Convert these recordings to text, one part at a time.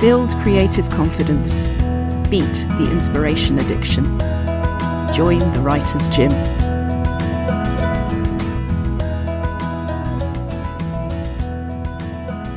Build creative confidence. Beat the inspiration addiction. Join the Writer's Gym.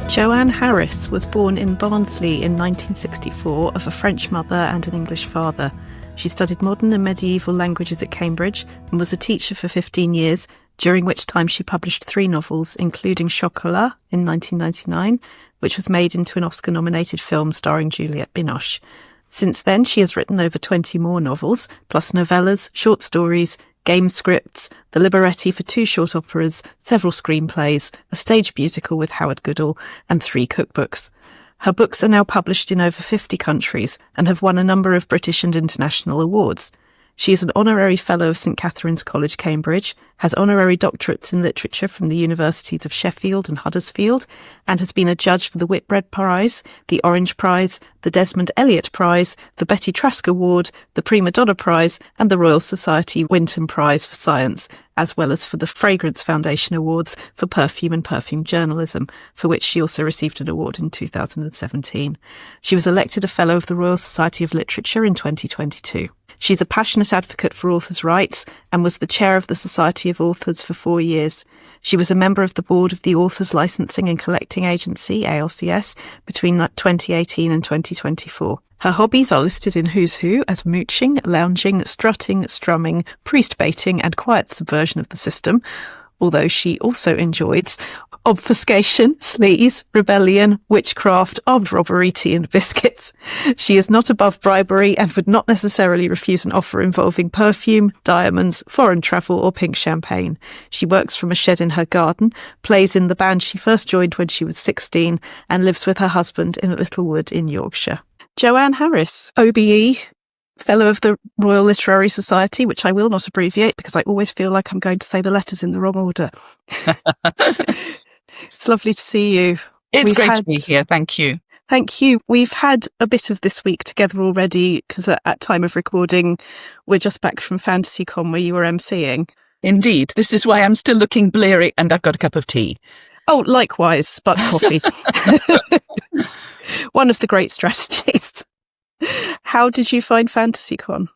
Joanne Harris was born in Barnsley in 1964 of a French mother and an English father. She studied Modern and Medieval Languages at Cambridge and was a teacher for 15 years, during which time she published 3 novels, including Chocolat in 1999, which was made into an Oscar-nominated film starring Juliette Binoche. Since then, she has written over 20 more novels, plus novellas, short stories, game scripts, the libretti for 2 short operas, several screenplays, a stage musical with Howard Goodall, and 3 cookbooks. Her books are now published in over 50 countries and have won a number of British and international awards. She is an honorary fellow of St Catherine's College, Cambridge, has honorary doctorates in literature from the universities of Sheffield and Huddersfield, and has been a judge for the Whitbread Prize, the Orange Prize, the Desmond Elliott Prize, the Betty Trask Award, the Prima Donna Prize, and the Royal Society Winton Prize for Science, as well as for the Fragrance Foundation Awards for Perfume and Perfume Journalism, for which she also received an award in 2017. She was elected a Fellow of the Royal Society of Literature in 2022. She's a passionate advocate for authors' rights and was the chair of the Society of Authors for 4 years. She was a member of the board of the Authors Licensing and Collecting Agency, ALCS, between 2018 and 2024. Her hobbies are listed in Who's Who as mooching, lounging, strutting, strumming, priest baiting and quiet subversion of the system, although she also enjoys obfuscation, sleaze, rebellion, witchcraft, armed robbery, tea and biscuits. She is not above bribery and would not necessarily refuse an offer involving perfume, diamonds, foreign travel or pink champagne. She works from a shed in her garden, plays in the band she first joined when she was 16 and lives with her husband in a little wood in Yorkshire. Joanne Harris, OBE, Fellow of the Royal Literary Society, which I will not abbreviate because I always feel like I'm going to say the letters in the wrong order. It's lovely to see you. It's great to be here. Thank you. Thank you. We've had a bit of this week together already because at time of recording, we're just back from FantasyCon where you were emceeing. Indeed. This is why I'm still looking bleary and I've got a cup of tea. Oh, likewise, but coffee. One of the great strategies. How did you find FantasyCon?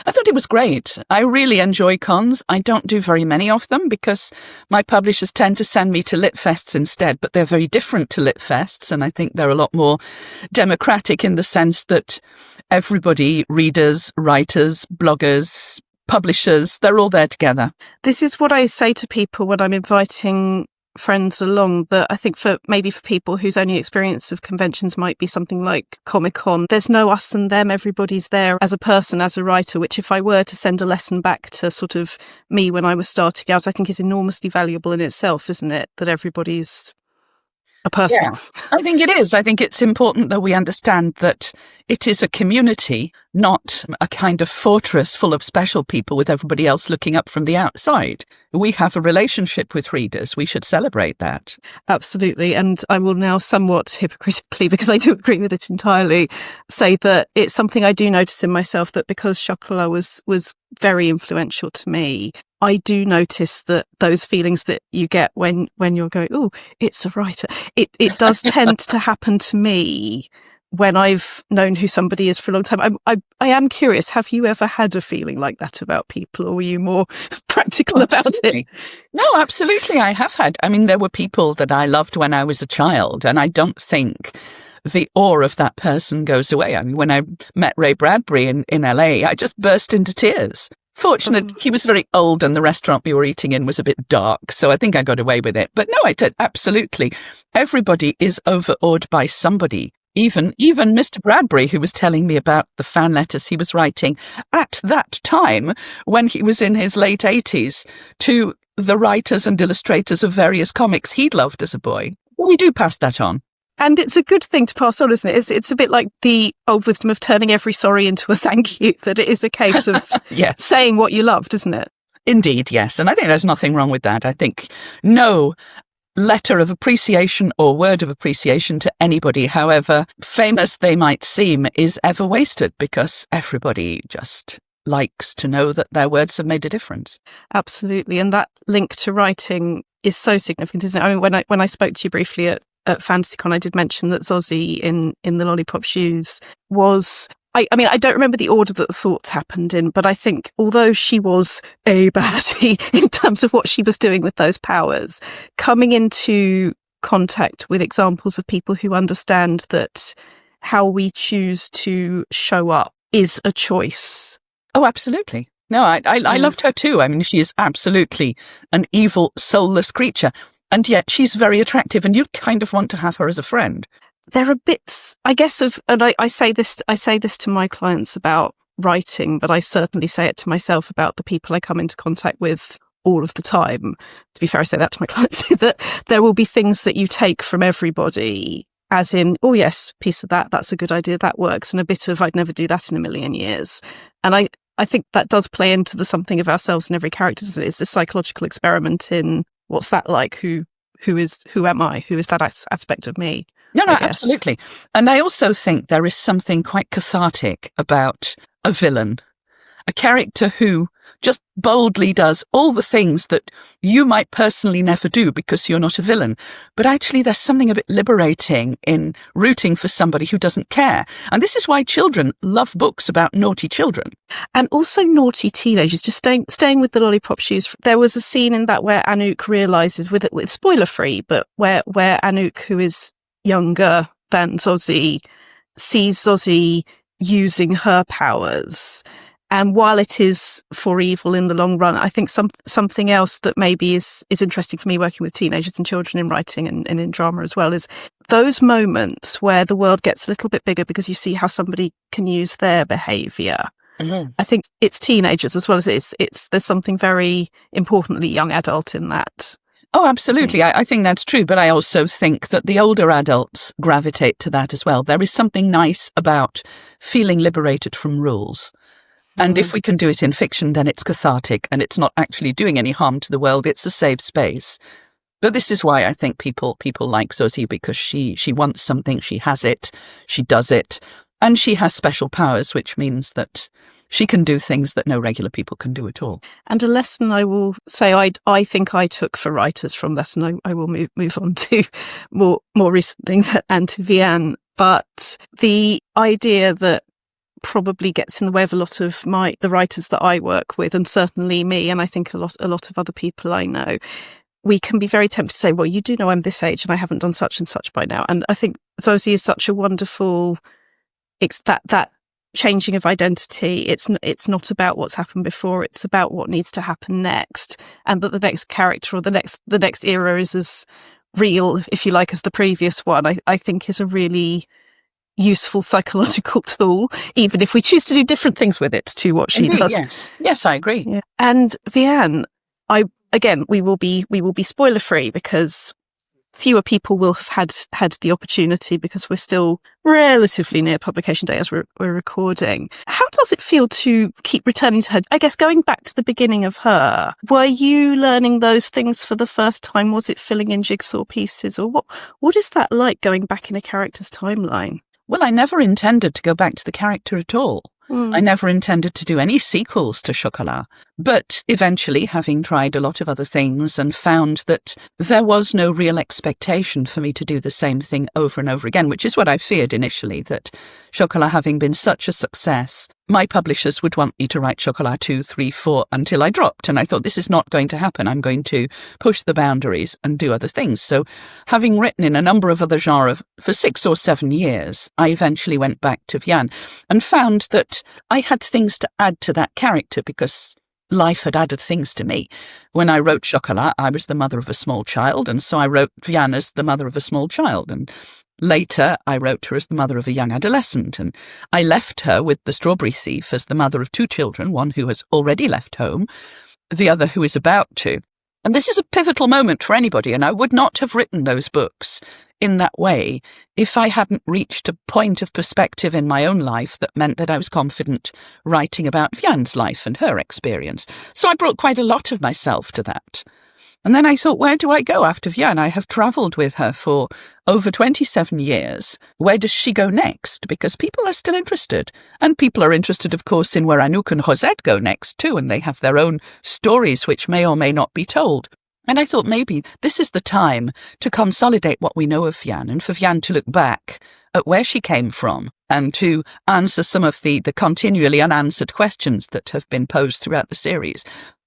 I thought it was great. I really enjoy cons. I don't do very many of them because my publishers tend to send me to lit fests instead, but they're very different to lit fests. And I think they're a lot more democratic in the sense that everybody, readers, writers, bloggers, publishers, they're all there together. This is what I say to people when I'm inviting friends along, that I think for people whose only experience of conventions might be something like Comic-Con, there's no us and them, everybody's there as a person, as a writer, which if I were to send a lesson back to sort of me when I was starting out, I think is enormously valuable in itself, isn't it? That everybody's a person. Yeah, I think it is. I think it's important that we understand that it is a community, not a kind of fortress full of special people with everybody else looking up from the outside. We have a relationship with readers. We should celebrate that. Absolutely. And I will now somewhat hypocritically, because I do agree with it entirely, say that it's something I do notice in myself, that because Chocolat was very influential to me, I do notice that those feelings that you get when you're going, oh, it's a writer, it does tend to happen to me when I've known who somebody is for a long time. I am curious, have you ever had a feeling like that about people, or were you more practical about it? No, absolutely. I have had. I mean, there were people that I loved when I was a child, and I don't think the awe of that person goes away. I mean, when I met Ray Bradbury in LA, I just burst into tears. Fortunate, he was very old and the restaurant we were eating in was a bit dark, so I think I got away with it. But no, I did, absolutely. Everybody is overawed by somebody. Even Mr. Bradbury, who was telling me about the fan letters he was writing at that time when he was in his late 80s to the writers and illustrators of various comics he'd loved as a boy. We do pass that on. And it's a good thing to pass on, isn't it? It's a bit like the old wisdom of turning every sorry into a thank you, that it is a case of yes. saying what you loved, isn't it? Indeed, yes. And I think there's nothing wrong with that. I think no letter of appreciation or word of appreciation to anybody, however famous they might seem, is ever wasted, because everybody just likes to know that their words have made a difference. Absolutely. And that link to writing is so significant, isn't it? I mean, when I spoke to you briefly at at FantasyCon, I did mention that Zozzy in The Lollipop Shoes was... I mean, I don't remember the order that the thoughts happened in, but I think although she was a baddie in terms of what she was doing with those powers, coming into contact with examples of people who understand that how we choose to show up is a choice. Oh, absolutely. No, I loved her too. I mean, she is absolutely an evil, soulless creature. And yet she's very attractive and you kind of want to have her as a friend. There are bits, I guess, and I say this to my clients about writing, but I certainly say it to myself about the people I come into contact with all of the time. To be fair, I say that to my clients, that there will be things that you take from everybody, as in, oh yes, piece of that's a good idea, that works, and a bit of, I'd never do that in a million years. And I think that does play into the something of ourselves in every character. It's this psychological experiment in what's that like, who am I, who is that aspect of me? No, absolutely. And I also think there is something quite cathartic about a villain, a character who just boldly does all the things that you might personally never do because you're not a villain. But actually, there's something a bit liberating in rooting for somebody who doesn't care. And this is why children love books about naughty children. And also naughty teenagers. Just staying with The Lollipop Shoes, there was a scene in that where Anouk realises, with spoiler free, but where Anouk, who is younger than Zozzy, sees Zozzy using her powers. And while it is for evil in the long run, I think something else that maybe is interesting for me working with teenagers and children in writing and in drama as well is those moments where the world gets a little bit bigger because you see how somebody can use their behaviour. Mm-hmm. I think it's teenagers as well as there's something very importantly young adult in that. Oh, absolutely. I think that's true. But I also think that the older adults gravitate to that as well. There is something nice about feeling liberated from rules. And if we can do it in fiction, then it's cathartic and it's not actually doing any harm to the world. It's a safe space. But this is why I think people like Zozzy, because she wants something, she has it, she does it, and she has special powers, which means that she can do things that no regular people can do at all. And a lesson I will say I think I took for writers from that, and I will move on to more recent things and to Vianne. But the idea that probably gets in the way of a lot of the writers that I work with, and certainly me, and I think a lot of other people I know, we can be very tempted to say, well, you do know I'm this age and I haven't done such and such by now. And I think Zozzy is such a wonderful, that changing of identity. It's not about what's happened before, it's about what needs to happen next, and that the next character or the next era is as real, if you like, as the previous one. I think is a really useful psychological tool, even if we choose to do different things with it to what she does. Yes, I agree. Yeah. And Vianne, we will be spoiler free because fewer people will have had the opportunity because we're still relatively near publication day as we're recording. How does it feel to keep returning to her? I guess going back to the beginning of her, were you learning those things for the first time? Was it filling in jigsaw pieces, or what is that like going back in a character's timeline? Well, I never intended to go back to the character at all. I never intended to do any sequels to Chocolat. But eventually, having tried a lot of other things and found that there was no real expectation for me to do the same thing over and over again, which is what I feared initially, that Chocolat having been such a success, my publishers would want me to write Chocolat 2, 3, 4 until I dropped. And I thought, this is not going to happen. I'm going to push the boundaries and do other things. So having written in a number of other genres for 6 or 7 years, I eventually went back to Vianne and found that I had things to add to that character because life had added things to me. When I wrote Chocolat, I was the mother of a small child, and so I wrote Vianne as the mother of a small child. And later, I wrote her as the mother of a young adolescent, and I left her with the Strawberry Thief as the mother of 2 children, one who has already left home, the other who is about to. And this is a pivotal moment for anybody, and I would not have written those books in that way if I hadn't reached a point of perspective in my own life that meant that I was confident writing about Vianne's life and her experience. So I brought quite a lot of myself to that. And then I thought, where do I go after Vianne? I have travelled with her for over 27 years. Where does she go next? Because people are still interested. And people are interested, of course, in where Anouk and Rosette go next too, and they have their own stories which may or may not be told. And I thought maybe this is the time to consolidate what we know of Vian and for Vian to look back at where she came from and to answer some of the continually unanswered questions that have been posed throughout the series,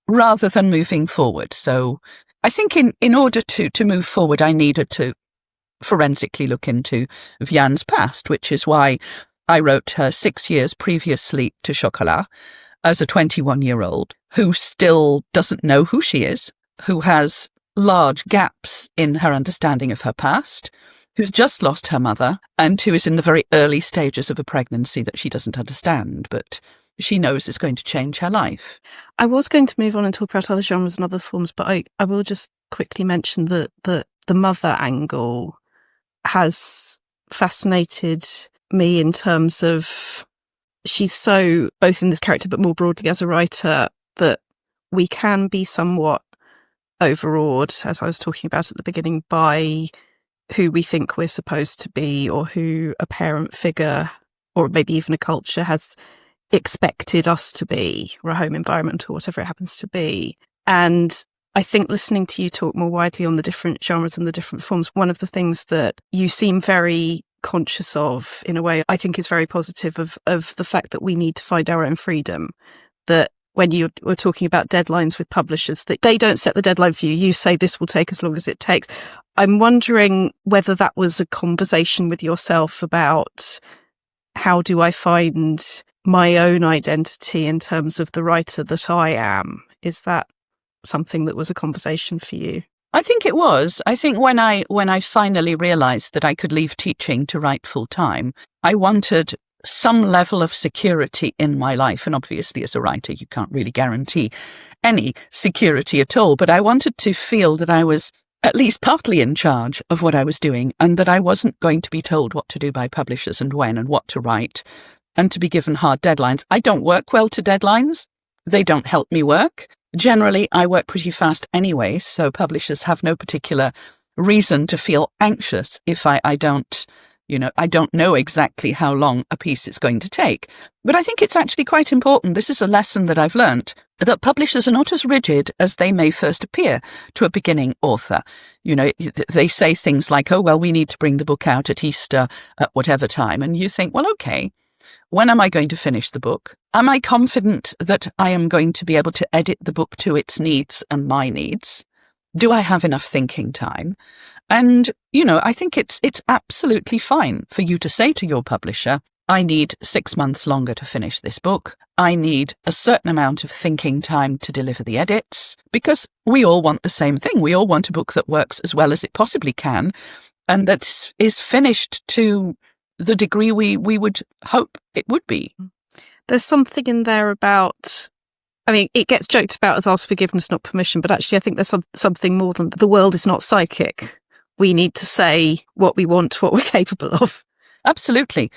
rather than moving forward. So I think in order to move forward, I needed to forensically look into Vian's past, which is why I wrote her 6 years previously to Chocolat as a 21-year-old who still doesn't know who she is, who has large gaps in her understanding of her past, who's just lost her mother, and who is in the very early stages of a pregnancy that she doesn't understand, but she knows is going to change her life. I was going to move on and talk about other genres and other forms, but I will just quickly mention that the mother angle has fascinated me in terms of she's so, both in this character but more broadly as a writer, that we can be somewhat overawed, as I was talking about at the beginning, by who we think we're supposed to be, or who a parent figure, or maybe even a culture has expected us to be, or a home environment, or whatever it happens to be. And I think listening to you talk more widely on the different genres and the different forms, one of the things that you seem very conscious of, in a way I think is very positive, of the fact that we need to find our own freedom. That when you were talking about deadlines with publishers, that they don't set the deadline for you. You say this will take as long as it takes. I'm wondering whether that was a conversation with yourself about how do I find my own identity in terms of the writer that I am. Is that something that was a conversation for you? I think it was. I think when I finally realised that I could leave teaching to write full time, I wanted some level of security in my life. And obviously, as a writer, you can't really guarantee any security at all. But I wanted to feel that I was at least partly in charge of what I was doing, and that I wasn't going to be told what to do by publishers and when and what to write, and to be given hard deadlines. I don't work well to deadlines. They don't help me work. Generally, I work pretty fast anyway, so publishers have no particular reason to feel anxious if I don't know exactly how long a piece is going to take. But I think it's actually quite important. This is a lesson that I've learnt, that publishers are not as rigid as they may first appear to a beginning author. You know, they say things like, oh, well, we need to bring the book out at Easter at whatever time. And you think, well, okay, when am I going to finish the book? Am I confident that I am going to be able to edit the book to its needs and my needs? Do I have enough thinking time? And, I think it's absolutely fine for you to say to your publisher, I need 6 months longer to finish this book. I need a certain amount of thinking time to deliver the edits, because we all want the same thing. We all want a book that works as well as it possibly can, and that is finished to the degree we would hope it would be. There's something in there about, it gets joked about as ask forgiveness, not permission, but actually I think there's something more than the world is not psychic. We need to say what we want, what we're capable of. Absolutely.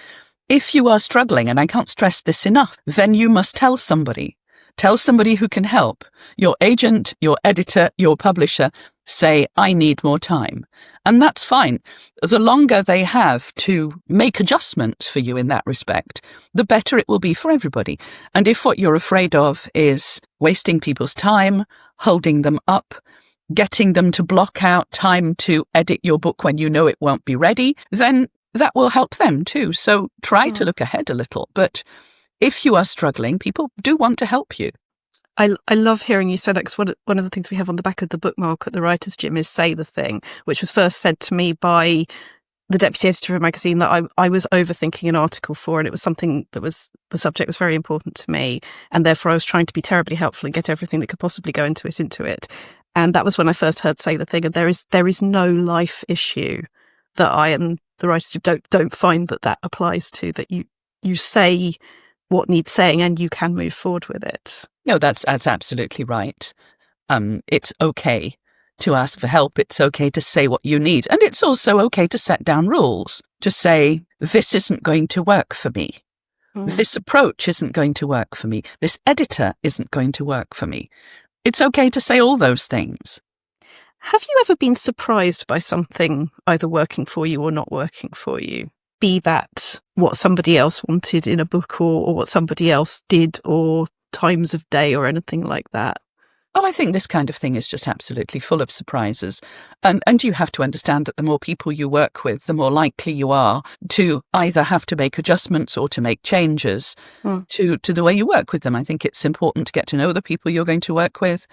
If you are struggling, and I can't stress this enough, then you must tell somebody. Tell somebody who can help. Your agent, your editor, your publisher. Say, I need more time. And that's fine. The longer they have to make adjustments for you in that respect, the better it will be for everybody. And if what you're afraid of is wasting people's time, holding them up, getting them to block out time to edit your book when you know it won't be ready, then that will help them too. So try to look ahead a little. But if you are struggling, people do want to help you. I love hearing you say that, because one of the things we have on the back of the bookmark at the Writers' Gym is Say the Thing, which was first said to me by the deputy editor of a magazine that I was overthinking an article for, and it was something that the subject was very important to me, and therefore I was trying to be terribly helpful and get everything that could possibly go into it. And that was when I first heard Say the Thing, and there is no life issue that I and the Writers' Gym don't find that applies to, that you say what needs saying and you can move forward with it. No, that's absolutely right. It's okay to ask for help. It's okay to say what you need. And it's also okay to set down rules, to say, this isn't going to work for me. This approach isn't going to work for me. This editor isn't going to work for me. It's okay to say all those things. Have you ever been surprised by something either working for you or not working for you? Be that what somebody else wanted in a book, or what somebody else did, or times of day, or anything like that? Oh, I think this kind of thing is just absolutely full of surprises. And you have to understand that the more people you work with, the more likely you are to either have to make adjustments or to make changes to the way you work with them. I think it's important to get to know the people you're going to work with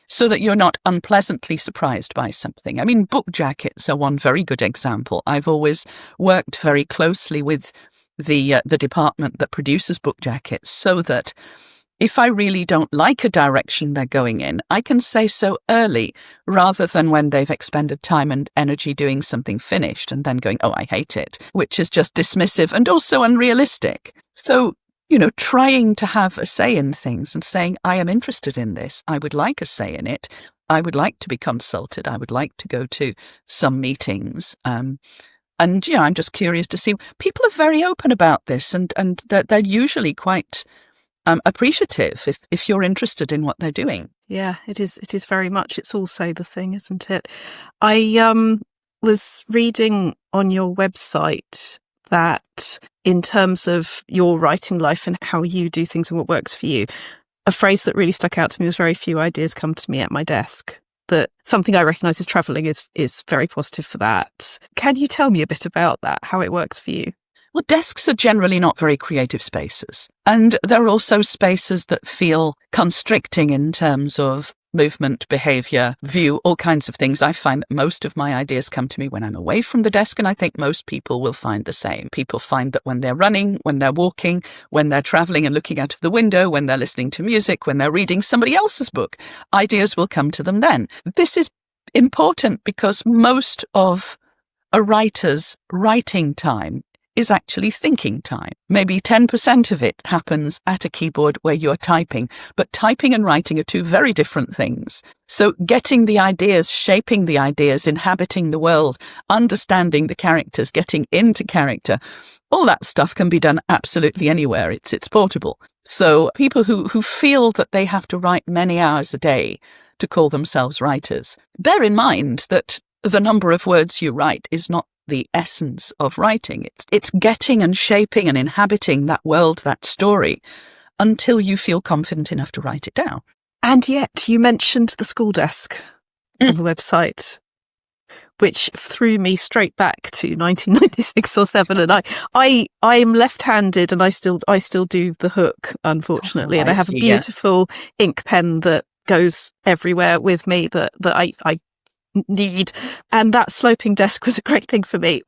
so that you're not unpleasantly surprised by something. I mean, book jackets are one very good example. I've always worked very closely with the department that produces book jackets so that if I really don't like a direction they're going in, I can say so early rather than when they've expended time and energy doing something finished and then going, oh, I hate it, which is just dismissive and also unrealistic. So, trying to have a say in things and saying, I am interested in this. I would like a say in it. I would like to be consulted. I would like to go to some meetings. And I'm just curious to see. People are very open about this and they're usually quite appreciative if you're interested in what they're doing. Yeah, it is very much. It's also the thing, isn't it? I was reading on your website that in terms of your writing life and how you do things and what works for you, a phrase that really stuck out to me was very few ideas come to me at my desk. That something I recognise as travelling is very positive for that. Can you tell me a bit about that, how it works for you? Well, desks are generally not very creative spaces. And there are also spaces that feel constricting in terms of movement, behaviour, view, all kinds of things. I find that most of my ideas come to me when I'm away from the desk, and I think most people will find the same. People find that when they're running, when they're walking, when they're travelling and looking out of the window, when they're listening to music, when they're reading somebody else's book, ideas will come to them then. This is important because most of a writer's writing time is actually thinking time. Maybe 10% of it happens at a keyboard where you're typing, but typing and writing are two very different things. So getting the ideas, shaping the ideas, inhabiting the world, understanding the characters, getting into character, all that stuff can be done absolutely anywhere. It's portable. So people who feel that they have to write many hours a day to call themselves writers, bear in mind that the number of words you write is not the essence of writing. It's getting and shaping and inhabiting that world, that story, until you feel confident enough to write it down. And yet, you mentioned the school desk on the website, which threw me straight back to 1996 or 7. And I'm left-handed, and I still do the hook, unfortunately. And I have a beautiful ink pen that goes everywhere with me that I need, and that sloping desk was a great thing for me.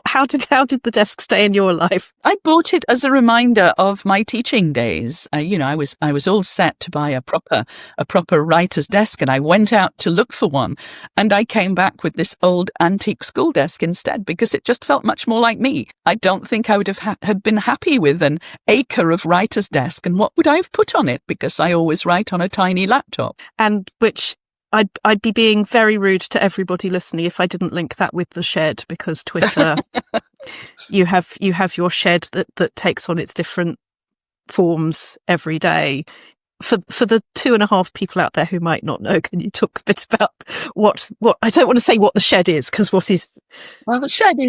How did the desk stay in your life? I bought it as a reminder of my teaching days. I was all set to buy a proper writer's desk, and I went out to look for one, and I came back with this old antique school desk instead because it just felt much more like me. I don't think I would have had been happy with an acre of writer's desk, and what would I have put on it? Because I always write on a tiny laptop, and which. I'd be being very rude to everybody listening if I didn't link that with the shed, because Twitter, you have your shed that takes on its different forms every day. For the 2.5 people out there who might not know, can you talk a bit about what I don't want to say what the shed is, because what is? Well, the shed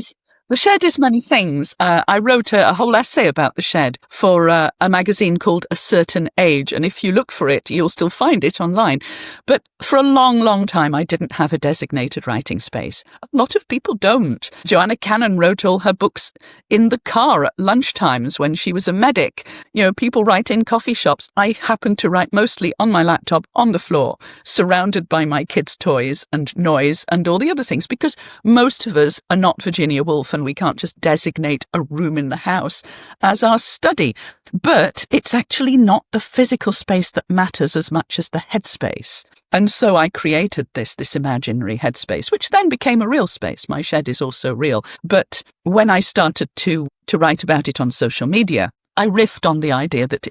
is many things. I wrote a whole essay about the shed for a magazine called A Certain Age, and if you look for it, you'll still find it online. But for a long, long time, I didn't have a designated writing space. A lot of people don't. Joanna Cannon wrote all her books in the car at lunchtimes when she was a medic. People write in coffee shops. I happen to write mostly on my laptop, on the floor, surrounded by my kids' toys and noise and all the other things, because most of us are not Virginia Woolf, and we can't just designate a room in the house as our study. But it's actually not the physical space that matters as much as the headspace. And so I created this imaginary headspace, which then became a real space. My shed is also real. But when I started to write about it on social media, I riffed on the idea that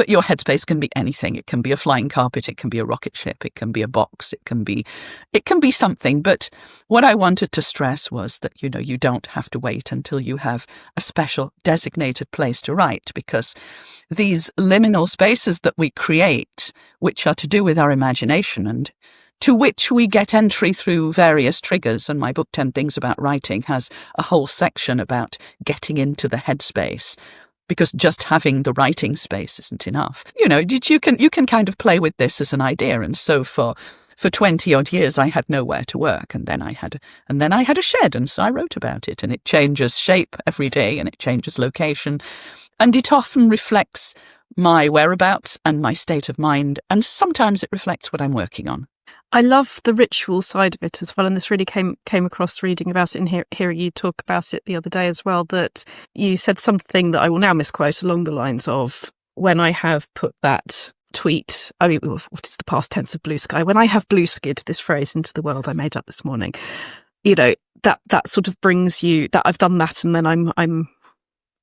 your headspace can be anything. It can be a flying carpet, it can be a rocket ship, it can be a box, it can be something. But what I wanted to stress was that, you don't have to wait until you have a special designated place to write, because these liminal spaces that we create, which are to do with our imagination and to which we get entry through various triggers, and my book 10 Things About Writing has a whole section about getting into the headspace. because just having the writing space isn't enough. You can kind of play with this as an idea. And so for 20 odd years, I had nowhere to work. And then I had a shed. And so I wrote about it, and it changes shape every day, and it changes location. And it often reflects my whereabouts and my state of mind. And sometimes it reflects what I'm working on. I love the ritual side of it as well. And this really came across reading about it and hearing you talk about it the other day as well, that you said something that I will now misquote along the lines of, when I have put that tweet, I mean, what is the past tense of blue sky? When I have blue skid this phrase into the world I made up this morning, that sort of brings you that I've done that, and then I'm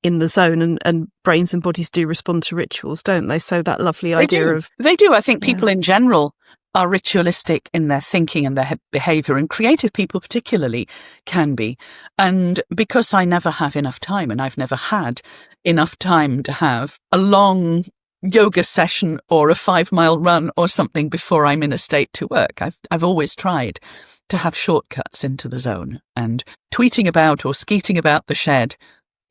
in the zone, and brains and bodies do respond to rituals, don't they? So that lovely idea of... They do. I think people in general are ritualistic in their thinking and their behaviour, and creative people particularly can be. And because I never have enough time, and I've never had enough time to have a long yoga session or a 5-mile run or something before I'm in a state to work, I've always tried to have shortcuts into the zone. And tweeting about or skeeting about the shed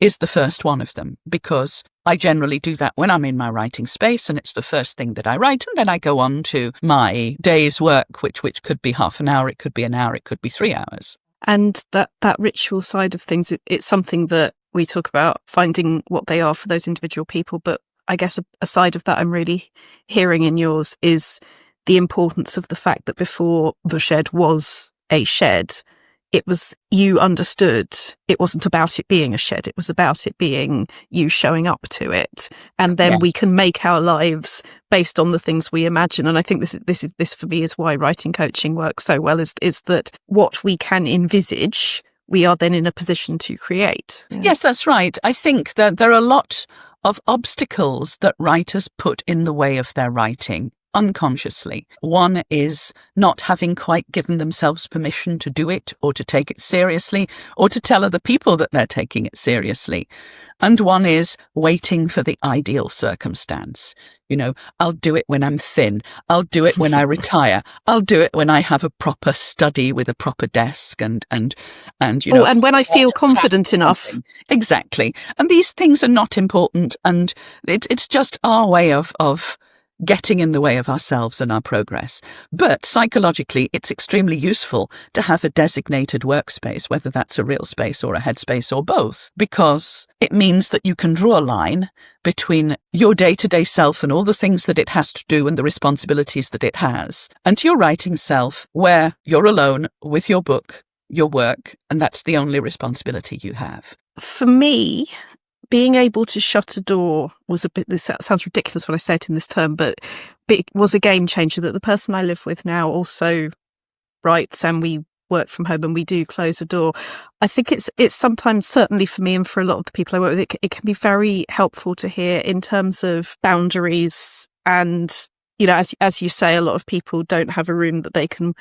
is the first one of them, because I generally do that when I'm in my writing space, and it's the first thing that I write, and then I go on to my day's work, which could be half an hour, it could be an hour, it could be 3 hours. And that ritual side of things, it's something that we talk about, finding what they are for those individual people. But I guess a side of that I'm really hearing in yours is the importance of the fact that before the shed was a shed, it was, you understood it wasn't about it being a shed, it was about it being you showing up to it. And then we can make our lives based on the things we imagine. And I think this for me is why writing coaching works so well, is that what we can envisage, we are then in a position to create. Yes, that's right. I think that there are a lot of obstacles that writers put in the way of their writing unconsciously. One is not having quite given themselves permission to do it, or to take it seriously, or to tell other people that they're taking it seriously. And one is waiting for the ideal circumstance. I'll do it when I'm thin. I'll do it when I retire. I'll do it when I have a proper study with a proper desk and and when I feel confident enough. Exactly. And these things are not important, and it's just our way of getting in the way of ourselves and our progress. But psychologically, it's extremely useful to have a designated workspace, whether that's a real space or a headspace or both, because it means that you can draw a line between your day-to-day self and all the things that it has to do and the responsibilities that it has, and your writing self, where you're alone with your book, your work, and that's the only responsibility you have. For me, being able to shut a door was this sounds ridiculous when I say it in this term, but it was a game changer. That the person I live with now also writes, and we work from home, and we do close a door. I think it's sometimes, certainly for me and for a lot of the people I work with, it can be very helpful to hear in terms of boundaries. And, as you say, a lot of people don't have a room that they can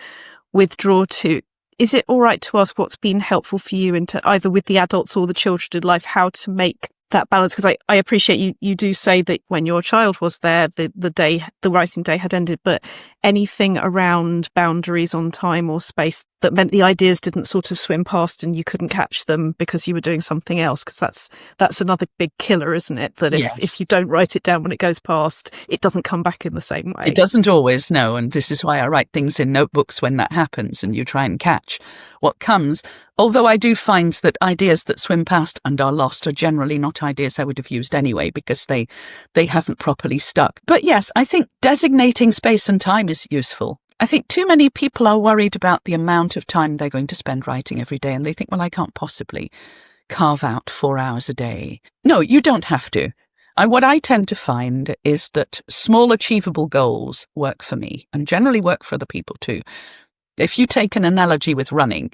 withdraw to. Is it all right to ask what's been helpful for you into either with the adults or the children in life, how to make that balance? Because I appreciate you do say that when your child was there, the writing day had ended, but anything around boundaries on time or space that meant the ideas didn't sort of swim past and you couldn't catch them because you were doing something else, because that's another big killer, isn't it? That if you don't write it down when it goes past, it doesn't come back in the same way. It doesn't always, no. And this is why I write things in notebooks when that happens, and you try and catch what comes. Although I do find that ideas that swim past and are lost are generally not ideas I would have used anyway, because they haven't properly stuck. But yes, I think designating space and time is useful. I think too many people are worried about the amount of time they're going to spend writing every day, and they think, well, I can't possibly carve out 4 hours a day. No, you don't have to. What I tend to find is that small achievable goals work for me, and generally work for other people too. If you take an analogy with running,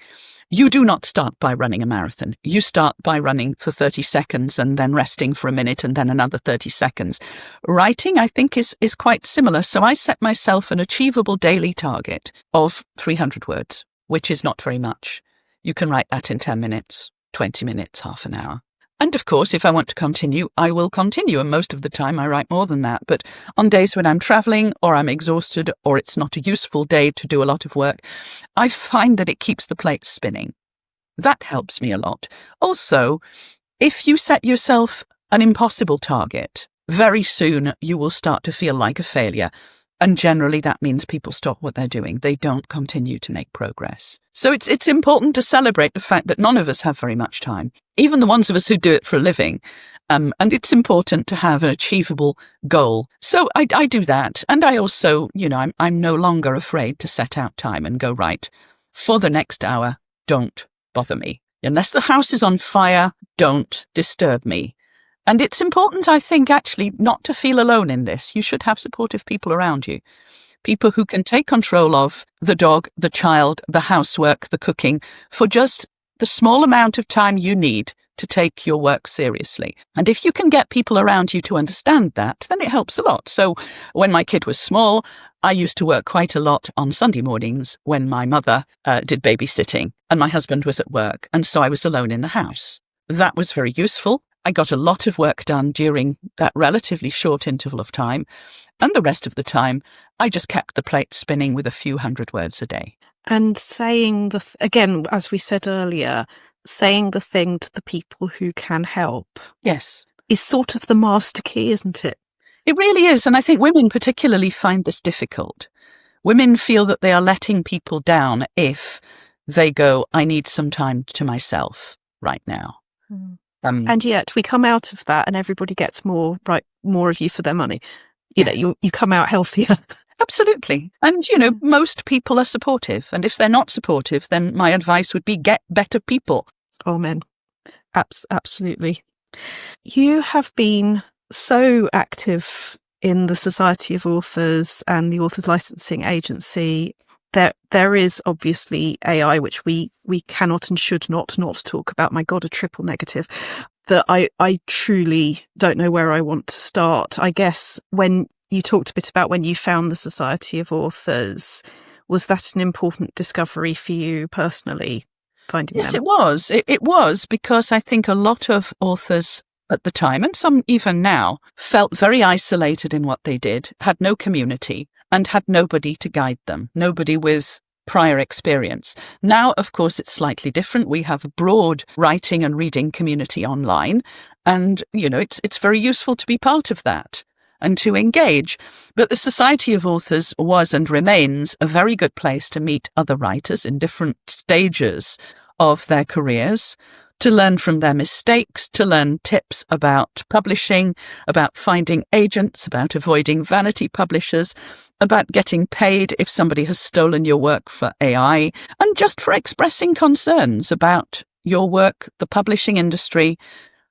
you do not start by running a marathon. You start by running for 30 seconds and then resting for a minute and then another 30 seconds. Writing, I think, is quite similar. So I set myself an achievable daily target of 300 words, which is not very much. You can write that in 10 minutes, 20 minutes, half an hour. And of course, if I want to continue, I will continue. And most of the time I write more than that. But on days when I'm travelling or I'm exhausted or it's not a useful day to do a lot of work, I find that it keeps the plate spinning. That helps me a lot. Also, if you set yourself an impossible target, very soon you will start to feel like a failure. And generally that means people stop what they're doing. They don't continue to make progress. So it's important to celebrate the fact that none of us have very much time, even the ones of us who do it for a living. And it's important to have an achievable goal. So I do that. And I also, I'm no longer afraid to set out time and go, right, for the next hour, don't bother me. Unless the house is on fire, don't disturb me. And it's important, I think, actually, not to feel alone in this. You should have supportive people around you. People who can take control of the dog, the child, the housework, the cooking, for just the small amount of time you need to take your work seriously. And if you can get people around you to understand that, then it helps a lot. So when my kid was small, I used to work quite a lot on Sunday mornings when my mother did babysitting and my husband was at work. And so I was alone in the house. That was very useful. I got a lot of work done during that relatively short interval of time. And the rest of the time, I just kept the plate spinning with a few hundred words a day. And saying again, as we said earlier, saying the thing to the people who can help. Yes. Is sort of the master key, isn't it? It really is. And I think women particularly find this difficult. Women feel that they are letting people down if they go, I need some time to myself right now. And yet we come out of that and everybody gets more of you for their money. You come out healthier. Absolutely. And, most people are supportive. And if they're not supportive, then my advice would be get better people. Amen. Absolutely. You have been so active in the Society of Authors and the Authors Licensing Agency. There is obviously AI, which we cannot and should not talk about. My God, a triple negative. That I truly don't know where I want to start. I guess when you talked a bit about when you found the Society of Authors, was that an important discovery for you personally, finding them? Yes, it was. It was because I think a lot of authors at the time, and some even now, felt very isolated in what they did, had no community, and had nobody to guide them, nobody with prior experience. Now, of course, it's slightly different. We have a broad writing and reading community online, and, it's very useful to be part of that and to engage. But the Society of Authors was and remains a very good place to meet other writers in different stages of their careers, to learn from their mistakes, to learn tips about publishing, about finding agents, about avoiding vanity publishers, about getting paid if somebody has stolen your work for AI, and just for expressing concerns about your work, the publishing industry,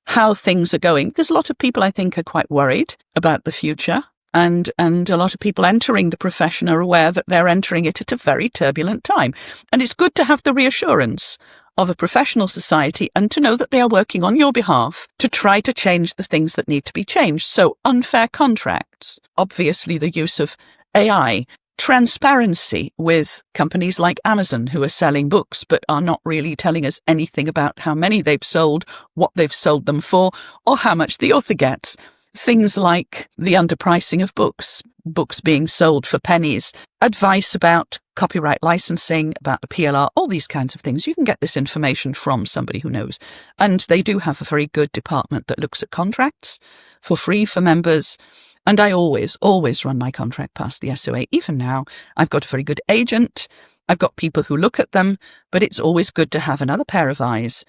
how things are going. Because a lot of people, I think, are quite worried about the future. And a lot of people entering the profession are aware that they're entering it at a very turbulent time. And it's good to have the reassurance of a professional society and to know that they are working on your behalf to try to change the things that need to be changed. So unfair contracts, obviously the use of AI, transparency with companies like Amazon who are selling books but are not really telling us anything about how many they've sold, what they've sold them for, or how much the author gets. Things like the underpricing of books being sold for pennies, advice about copyright licensing, about the PLR, all these kinds of things. You can get this information from somebody who knows. And they do have a very good department that looks at contracts for free for members. And I always run my contract past the SOA. Even now, I've got a very good agent. I've got people who look at them, but it's always good to have another pair of eyes.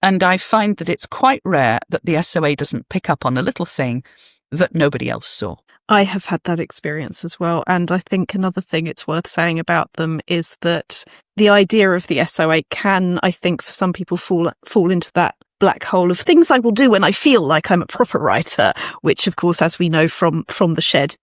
And I find that it's quite rare that the SOA doesn't pick up on a little thing that nobody else saw. I have had that experience as well. And I think another thing it's worth saying about them is that the idea of the SOA can, I think, for some people fall into that black hole of things I will do when I feel like I'm a proper writer, which, of course, as we know from the shed,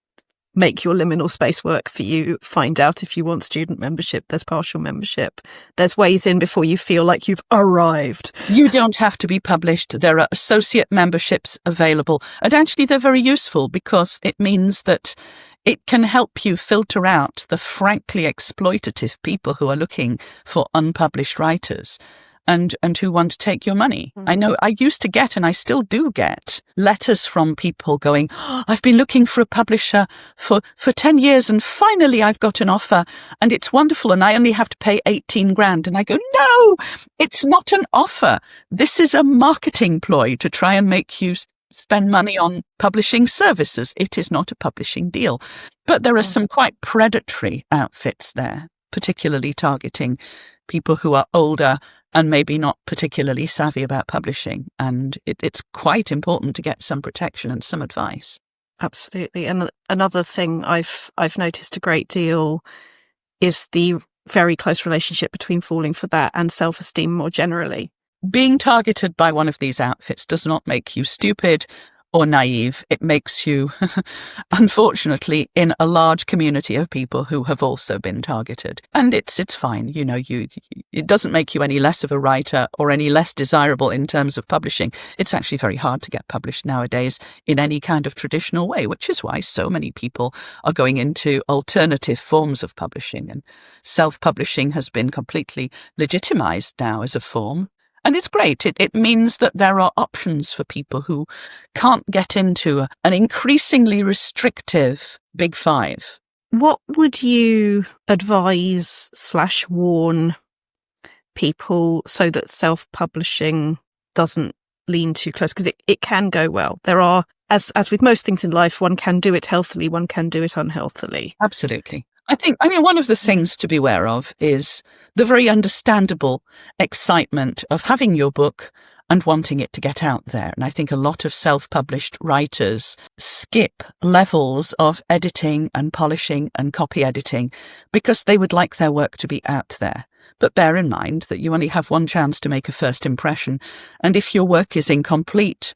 make your liminal space work for you. Find out if you want student membership. There's partial membership. There's ways in before you feel like you've arrived. You don't have to be published. There are associate memberships available. And actually, they're very useful because it means that it can help you filter out the frankly exploitative people who are looking for unpublished writers and who want to take your money. I know I used to get, and I still do get, letters from people going, I've been looking for a publisher for 10 years and finally I've got an offer and it's wonderful and I only have to pay 18 grand. And I go, no, it's not an offer. This is a marketing ploy to try and make you spend money on publishing services. It is not a publishing deal. But there are some quite predatory outfits there, particularly targeting people who are older and maybe not particularly savvy about publishing. And it's quite important to get some protection and some advice. Absolutely. And another thing I've noticed a great deal is the very close relationship between falling for that and self-esteem more generally. Being targeted by one of these outfits does not make you stupid or naive. It makes you, unfortunately, in a large community of people who have also been targeted. And it's fine. It doesn't make you any less of a writer or any less desirable in terms of publishing. It's actually very hard to get published nowadays in any kind of traditional way, which is why so many people are going into alternative forms of publishing. And self-publishing has been completely legitimized now as a form. And it's great. It means that there are options for people who can't get into an increasingly restrictive Big Five. What would you advise / warn people so that self-publishing doesn't lean too close? Because it can go well. There are, as with most things in life, one can do it healthily, one can do it unhealthily. Absolutely. I mean, one of the things to be aware of is the very understandable excitement of having your book and wanting it to get out there. And I think a lot of self-published writers skip levels of editing and polishing and copy editing because they would like their work to be out there. But bear in mind that you only have one chance to make a first impression. And if your work is incomplete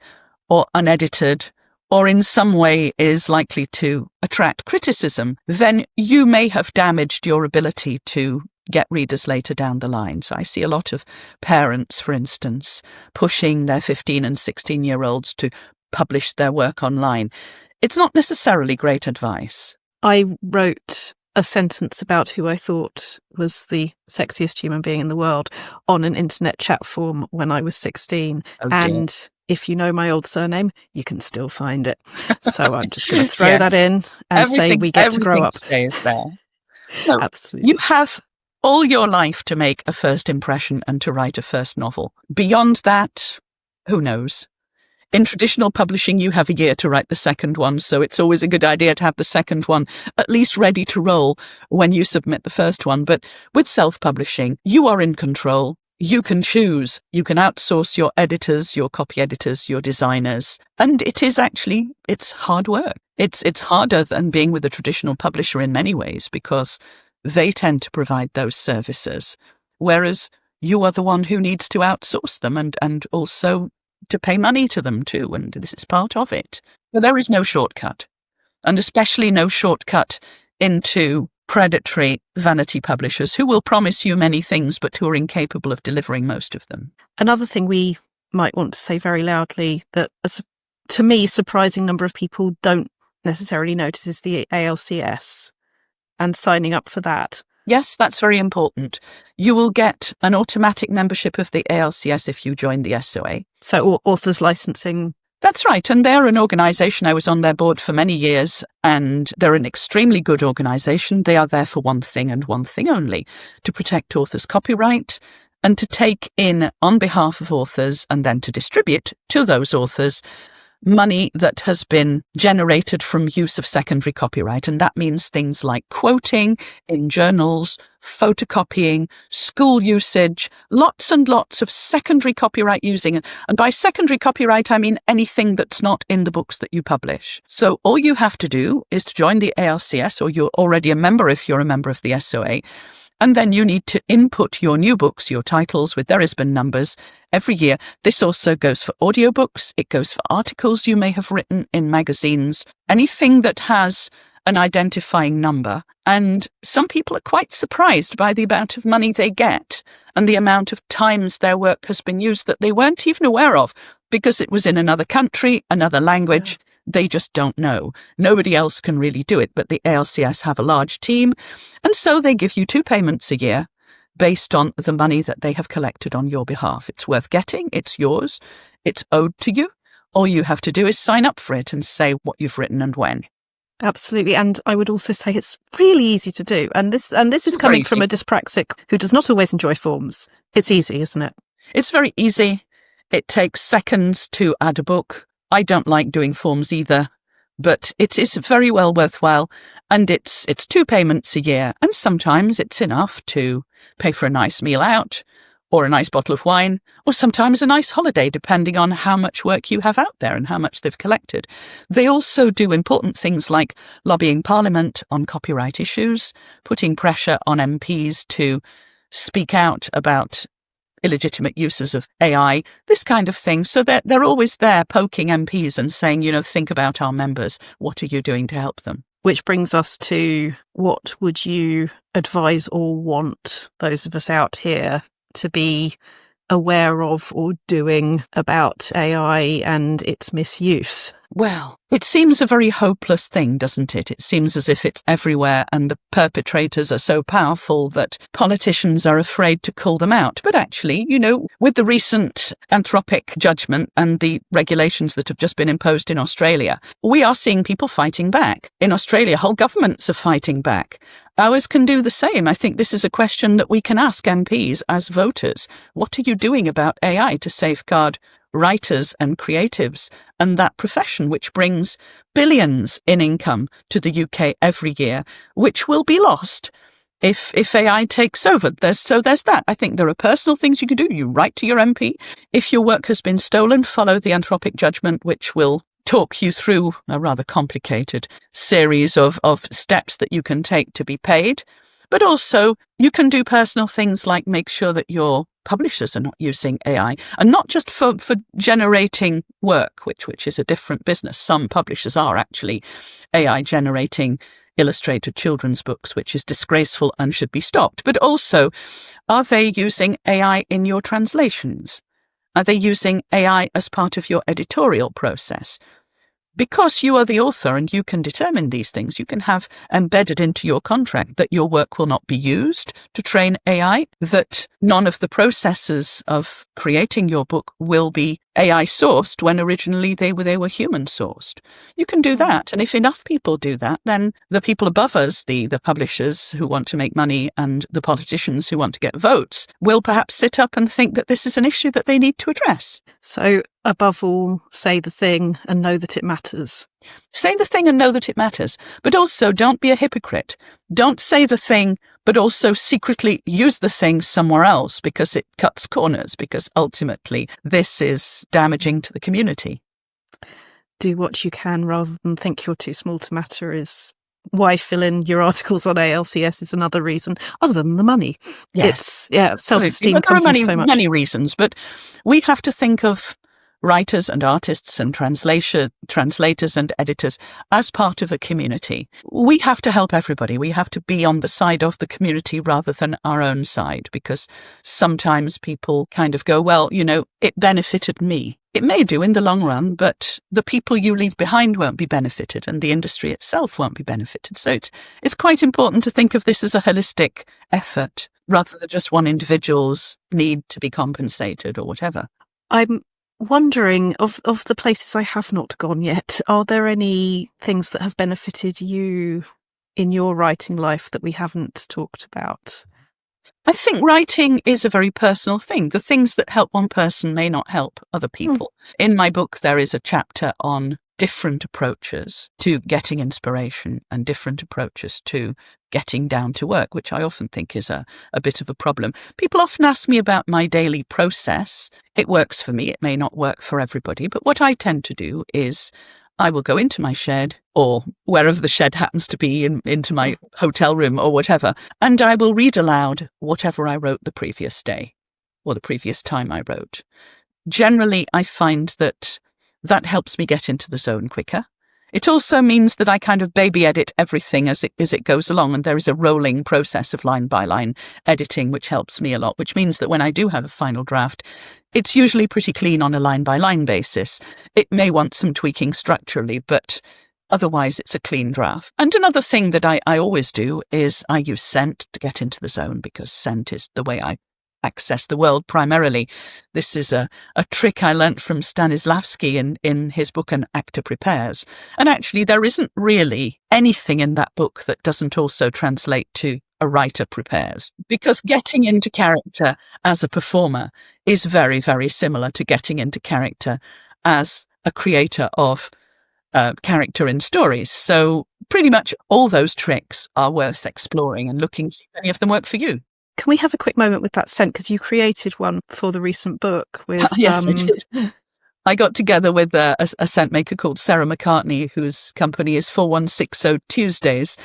or unedited or in some way is likely to attract criticism, then you may have damaged your ability to get readers later down the line. So I see a lot of parents, for instance, pushing their 15 and 16-year-olds to publish their work online. It's not necessarily great advice. I wrote a sentence about who I thought was the sexiest human being in the world on an internet chat forum when I was 16. Oh, dear. And if you know my old surname, you can still find it. So I'm just going to throw that in and say we get to grow up. Stays there. So absolutely. You have all your life to make a first impression and to write a first novel. Beyond that, who knows? In traditional publishing, you have a year to write the second one, so it's always a good idea to have the second one at least ready to roll when you submit the first one. But with self-publishing, you are in control. You can choose. You can outsource your editors, your copy editors, your designers. And it's hard work. It's harder than being with a traditional publisher in many ways because they tend to provide those services, whereas you are the one who needs to outsource them and also to pay money to them too, and this is part of it. But there is no shortcut, and especially no shortcut into predatory vanity publishers who will promise you many things but who are incapable of delivering most of them. Another thing we might want to say very loudly that, to me, surprising number of people don't necessarily notice is the ALCS and signing up for that. Yes, that's very important. You will get an automatic membership of the ALCS if you join the SOA. So authors licensing. That's right. And they're an organisation. I was on their board for many years, and they're an extremely good organisation. They are there for one thing and one thing only, to protect authors' copyright and to take in, on behalf of authors, and then to distribute to those authors money that has been generated from use of secondary copyright. And that means things like quoting in journals, photocopying, school usage, lots and lots of secondary copyright using. And by secondary copyright, I mean anything that's not in the books that you publish. So all you have to do is to join the ALCS, or you're already a member if you're a member of the SOA. And then you need to input your new books, your titles with their ISBN numbers every year. This also goes for audiobooks. It goes for articles you may have written in magazines, anything that has an identifying number. And some people are quite surprised by the amount of money they get and the amount of times their work has been used that they weren't even aware of because it was in another country, another language. They just don't know. Nobody else can really do it, but the ALCS have a large team, and so they give you 2 payments a year based on the money that they have collected on your behalf. It's worth getting, it's yours, it's owed to you. All you have to do is sign up for it and say what you've written and when. Absolutely, and I would also say it's really easy to do. And this is coming from a dyspraxic who does not always enjoy forms. It's easy, isn't it? It's very easy. It takes seconds to add a book I don't like doing forms either, but it is very well worthwhile, and it's 2 payments a year, and sometimes it's enough to pay for a nice meal out, or a nice bottle of wine, or sometimes a nice holiday, depending on how much work you have out there and how much they've collected. They also do important things like lobbying Parliament on copyright issues, putting pressure on MPs to speak out about illegitimate uses of AI, this kind of thing. So they're always there poking MPs and saying, think about our members. What are you doing to help them? Which brings us to, what would you advise or want those of us out here to be aware of or doing about AI and its misuse? Well, it seems a very hopeless thing, doesn't it? It seems as if it's everywhere and the perpetrators are so powerful that politicians are afraid to call them out. But actually, with the recent Anthropic judgment and the regulations that have just been imposed in Australia, we are seeing people fighting back. In Australia, whole governments are fighting back. Ours can do the same. I think this is a question that we can ask MPs as voters. What are you doing about AI to safeguard writers and creatives and that profession, which brings billions in income to the UK every year, which will be lost if AI takes over? There's that. I think there are personal things you can do. You write to your MP. If your work has been stolen, follow the Anthropic judgment, which will talk you through a rather complicated series of steps that you can take to be paid. But also, you can do personal things like make sure that your publishers are not using AI, and not just for generating work, which is a different business. Some publishers are actually AI generating illustrated children's books, which is disgraceful and should be stopped. But also, are they using AI in your translations? Are they using AI as part of your editorial process? Because you are the author and you can determine these things, you can have embedded into your contract that your work will not be used to train AI, that none of the processes of creating your book will be AI sourced when originally they were human sourced. You can do that. And if enough people do that, then the people above us, the publishers who want to make money and the politicians who want to get votes, will perhaps sit up and think that this is an issue that they need to address. So above all, say the thing and know that it matters. Say the thing and know that it matters. But also don't be a hypocrite. Don't say the thing, but also secretly use the thing somewhere else because it cuts corners, because ultimately this is damaging to the community. Do what you can rather than think you're too small to matter is why fill in your articles on ALCS is another reason, other than the money. Yes. Self-esteem comes in so much. Many reasons, but we have to think of writers and artists and translators and editors as part of a community. We have to help everybody. We have to be on the side of the community rather than our own side, because sometimes people kind of go, well, it benefited me. It may do in the long run, but the people you leave behind won't be benefited and the industry itself won't be benefited. So it's quite important to think of this as a holistic effort rather than just one individual's need to be compensated or whatever. I'm wondering, of the places I have not gone yet, are there any things that have benefited you in your writing life that we haven't talked about? I think writing is a very personal thing. The things that help one person may not help other people. In my book, there is a chapter on different approaches to getting inspiration and different approaches to getting down to work, which I often think is a bit of a problem. People often ask me about my daily process. It works for me. It may not work for everybody. But what I tend to do is I will go into my shed or wherever the shed happens to be, into my hotel room or whatever, and I will read aloud whatever I wrote the previous day or the previous time I wrote. Generally, I find that helps me get into the zone quicker. It also means that I kind of baby edit everything as it goes along, and there is a rolling process of line by line editing, which helps me a lot, which means that when I do have a final draft, it's usually pretty clean on a line by line basis. It may want some tweaking structurally, but otherwise it's a clean draft. And another thing that I always do is I use scent to get into the zone, because scent is the way I access the world primarily. This is a trick I learnt from Stanislavski in his book An Actor Prepares. And actually there isn't really anything in that book that doesn't also translate to a writer prepares, because getting into character as a performer is very, very similar to getting into character as a creator of character in stories. So pretty much all those tricks are worth exploring and looking to see if any of them work for you. Can we have a quick moment with that scent? Because you created one for the recent book with... Yes, I did. I got together with a scent maker called Sarah McCartney, whose company is 4160 Tuesdays.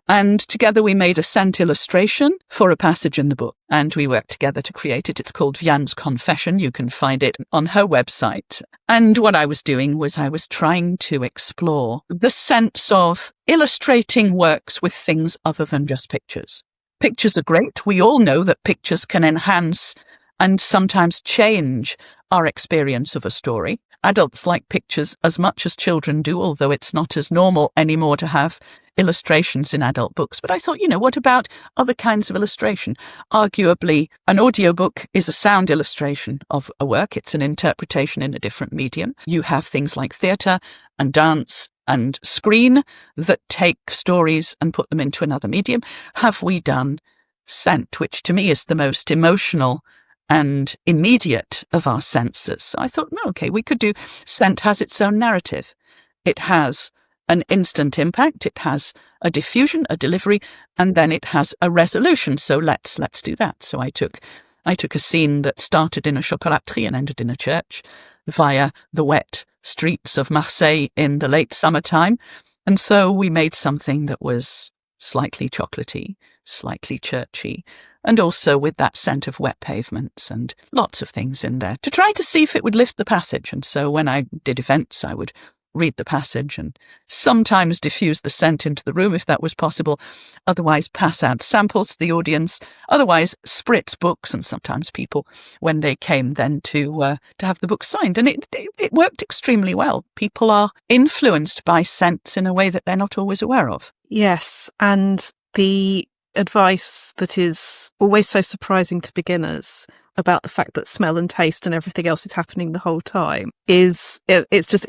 And together we made a scent illustration for a passage in the book. And we worked together to create it. It's called Vianne's Confession. You can find it on her website. And what I was doing was I was trying to explore the sense of illustrating works with things other than just pictures. Pictures are great. We all know that pictures can enhance and sometimes change our experience of a story. Adults like pictures as much as children do, although it's not as normal anymore to have illustrations in adult books. But I thought, what about other kinds of illustration? Arguably, an audiobook is a sound illustration of a work. It's an interpretation in a different medium. You have things like theatre and dance and screen that take stories and put them into another medium. Have we done scent, which to me is the most emotional and immediate of our senses? So I thought, no, okay, we could do scent has its own narrative. It has an instant impact, it has a diffusion, a delivery, and then it has a resolution. So let's do that. So I took a scene that started in a chocolaterie and ended in a church via the wet streets of Marseille in the late summertime. And so we made something that was slightly chocolatey, slightly churchy, and also with that scent of wet pavements and lots of things in there to try to see if it would lift the passage. And so when I did events, I would read the passage and sometimes diffuse the scent into the room if that was possible, otherwise pass out samples to the audience, otherwise spritz books, and sometimes people, when they came then to have the book signed. And it worked extremely well. People are influenced by scents in a way that they're not always aware of. Yes, and the advice that is always so surprising to beginners about the fact that smell and taste and everything else is happening the whole time it's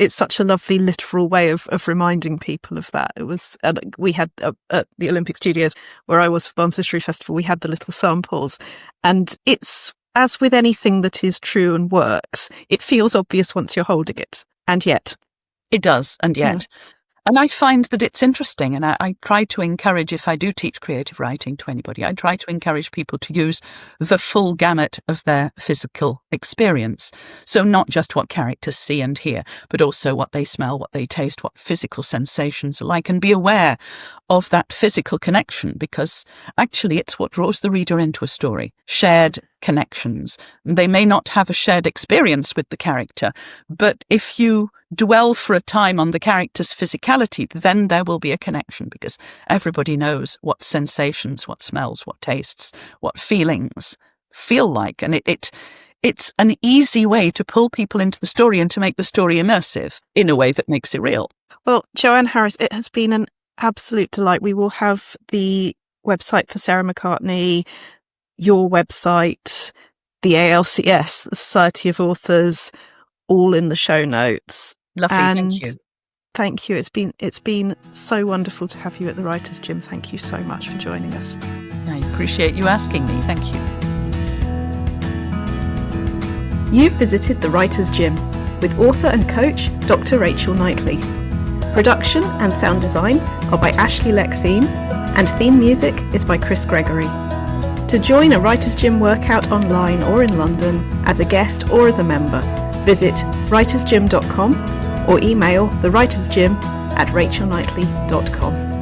such a lovely literal way of reminding people of that. It was, we had at the Olympic Studios where I was for Barnsley Literary Festival, we had the little samples, and it's, as with anything that is true and works, it feels obvious once you're holding it, and yet it does, and yet. And I find that it's interesting, and I try to encourage, if I do teach creative writing to anybody, I try to encourage people to use the full gamut of their physical experience. So not just what characters see and hear, but also what they smell, what they taste, what physical sensations are like, and be aware of that physical connection, because actually it's what draws the reader into a story. Shared connections. They may not have a shared experience with the character, but if you dwell for a time on the character's physicality, then there will be a connection, because everybody knows what sensations, what smells, what tastes, what feelings feel like. And it's an easy way to pull people into the story and to make the story immersive in a way that makes it real. Well, Joanne Harris, it has been an absolute delight. We will have the website for Sarah McCartney, your website, the ALCS, the Society of Authors, all in the show notes. Lovely, thank you. Thank you. It's been so wonderful to have you at the Writers' Gym. Thank you so much for joining us. I appreciate you asking me. Thank you. You've visited the Writers' Gym with author and coach Dr. Rachel Knightley. Production and sound design are by Ashley Lexine, and theme music is by Chris Gregory. To join a Writers' Gym workout online or in London as a guest or as a member, visit writersgym.com or email thewritersgym@rachelknightley.com.